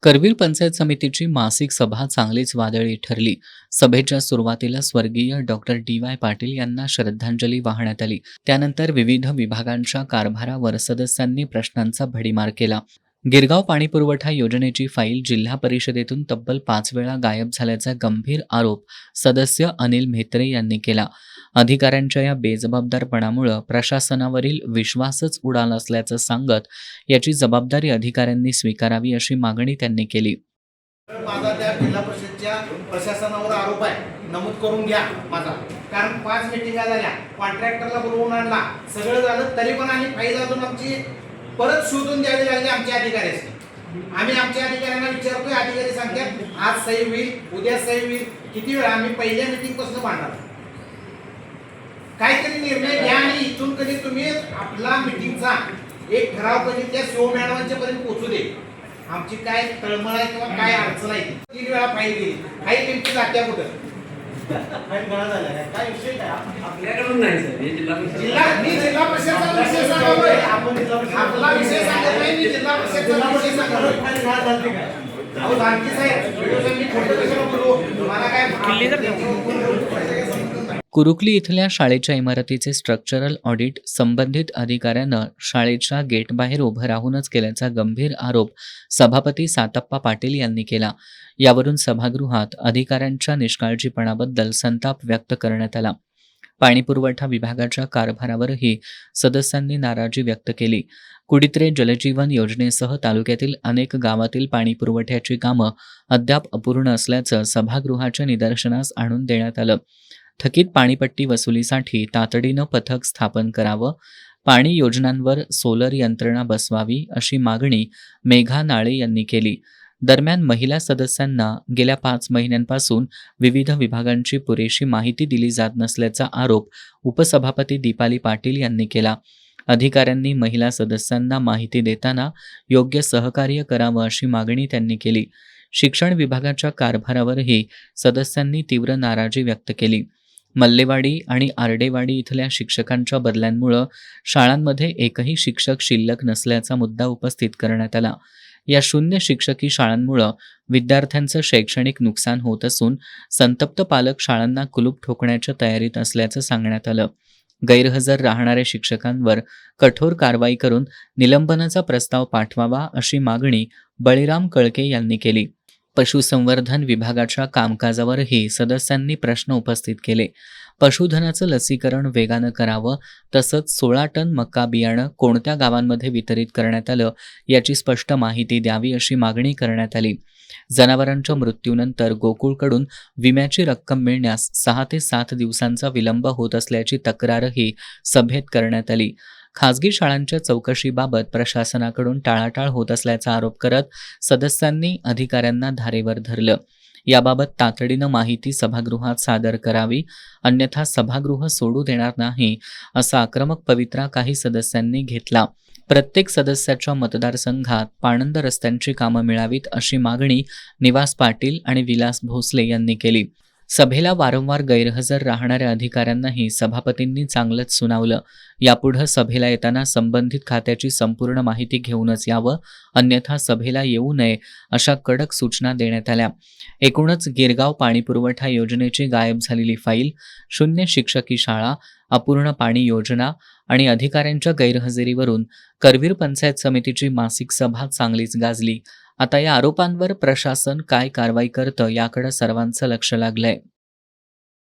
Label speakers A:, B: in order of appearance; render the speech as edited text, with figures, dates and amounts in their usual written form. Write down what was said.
A: करवीर पंचायत समितीची मासिक सभा चांगलीच वादळी ठरली. सभेच्या सुरुवातीला स्वर्गीय डॉक्टर डी.वाय. पाटील यांना श्रद्धांजली वाहण्यात आली. त्यानंतर विविध विभागांच्या कारभारावर सदस्यांनी प्रश्नांचा भडीमार केला. गिरगाव पाणीपुरवठा योजनेची फाईल जिल्हा परिषदेतून तब्बल 5 वेळा गायब झाल्याचा गंभीर आरोप सदस्य अनिल म्हेत्रे यांनी केला. अधिकाऱ्यांच्या या बेजबाबदारपणामुळे प्रशासनावरील विश्वासच उडाला असल्याचं सांगत याची जबाबदारी अधिकाऱ्यांनी स्वीकारावी अशी मागणी त्यांनी केली.
B: माझा त्या जिल्हा परिषदच्या प्रशासनावर आरोप आहे, नमूद करून घ्या माझा. कारण 5 मिटिंगा झाल्या, कॉन्ट्रॅक्टरला बोलवून आणला, सगळं झालं तरी पण आणि फाईल अजून आमची परत शोधून द्यावी लागली आमच्या अधिकाऱ्यांनी. आम्ही आमच्या अधिकाऱ्यांना विचारतोय, अधिकारी सांगतात आज सही होईल, उद्या सही होईल. किती वेळा आम्ही पहिल्या मिटिंग पासून मांडणार, काहीतरी निर्णय घ्या आणि इथून कधी तुम्ही आपला मिटिंगचा एक ठराव कधी त्या सीओ मॅडमांच्या पर्यंत पोहोचू दे. आमची काय तळमळ आहे किंवा काय अडचण आहे 3 वेळा फाईल गेली, फाईल नेमकी जात्या कुठं फाईल गळा झाल्या काय विषय काय
C: आपल्याकडून नाही सर, हे जिल्हा
B: मी जिल्हा परिषदचा विषय सांगतोय. आपला विषय सांगत नाही, मी जिल्हा परिषदचा विषय सांगतोय. फाईल गळा झाली काय अहो जानकी साहेब, मी खोटं कशाला बोलू? मला काय
A: कुरुकली इथल्या शाळेच्या इमारतीचे स्ट्रक्चरल ऑडिट संबंधित अधिकाऱ्यानं शाळेच्या गेटबाहेर उभं राहूनच केल्याचा गंभीर आरोप सभापती सातप्पा पाटील यांनी केला. यावरून सभागृहात अधिकाऱ्यांच्या निष्काळजीपणाबद्दल संताप व्यक्त करण्यात आला. पाणीपुरवठा विभागाच्या कारभारावरही सदस्यांनी नाराजी व्यक्त केली. कुडित्रे जलजीवन योजनेसह तालुक्यातील अनेक गावातील पाणीपुरवठ्याची कामं अद्याप अपूर्ण असल्याचं सभागृहाच्या निदर्शनास आणून देण्यात आलं. थकीत पाणीपट्टी वसुलीसाठी तातडीनं पथक स्थापन करावं, पाणी योजनांवर सोलर यंत्रणा बसवावी अशी मागणी मेघा नाळे यांनी केली. दरम्यान महिला सदस्यांना गेल्या 5 महिन्यांपासून विविध विभागांची पुरेशी माहिती दिली जात नसल्याचा आरोप उपसभापती दीपाली पाटील यांनी केला. अधिकाऱ्यांनी महिला सदस्यांना माहिती देताना योग्य सहकार्य करावं अशी मागणी त्यांनी केली. शिक्षण विभागाच्या कारभारावरही सदस्यांनी तीव्र नाराजी व्यक्त केली. मल्लेवाडी आणि आर्डेवाडी इथल्या शिक्षकांच्या बदल्यांमुळं शाळांमध्ये एकही शिक्षक शिल्लक नसल्याचा मुद्दा उपस्थित करण्यात आला. या शून्य शिक्षकी शाळांमुळं विद्यार्थ्यांचं शैक्षणिक नुकसान होत असून संतप्त पालक शाळांना कुलूप ठोकण्याच्या तयारीत असल्याचं सांगण्यात आलं. गैरहजर राहणाऱ्या शिक्षकांवर कठोर कारवाई करून निलंबनाचा प्रस्ताव पाठवावा अशी मागणी बळीराम कळके यांनी केली. पशुसंवर्धन विभागाच्या कामकाजावरही सदस्यांनी प्रश्न उपस्थित केले. पशुधनाचं लसीकरण वेगानं करावं, तसंच 16 टन मका बियाणं कोणत्या गावांमध्ये वितरित करण्यात आलं याची स्पष्ट माहिती द्यावी अशी मागणी करण्यात आली. जनावरांच्या मृत्यूनंतर गोकुळकडून विम्याची रक्कम मिळण्यास 6 ते 7 दिवसांचा विलंब होत असल्याची तक्रारही सभेत करण्यात आली. खासगी शाळांच्या चौकशीबाबत प्रशासनाकडून टाळाटाळ होत असल्याचा आरोप करत सदस्यांनी अधिकाऱ्यांना धारेवर धरलं. याबाबत तातडीनं माहिती सभागृहात सादर करावी, अन्यथा सभागृह सोडू देणार नाही असा आक्रमक पवित्रा काही सदस्यांनी घेतला. प्रत्येक सदस्याच्या मतदारसंघात पाणंद रस्त्यांची कामं मिळावीत अशी मागणी निवास पाटील आणि विलास भोसले यांनी केली. सभेला वारंवार गैरहजर राहणाऱ्या अधिकाऱ्यांनाही सभापतींनी चांगलंच सुनावलं. यापुढं सभेला येताना संबंधित खात्याची संपूर्ण माहिती घेऊनच यावं, अन्यथा सभेला येऊ नये अशा कडक सूचना देण्यात आल्या. एकूणच गिरगाव पाणीपुरवठा योजनेची गायब झालेली फाईल, शून्य शिक्षकी शाळा, अपूर्ण पाणी योजना आणि अधिकाऱ्यांच्या गैरहजेरीवरून करवीर पंचायत समितीची मासिक सभा चांगलीच गाजली. आता या आरोपांवर प्रशासन काय कारवाई करतं याकडे सर्वांचं लक्ष लागलंय.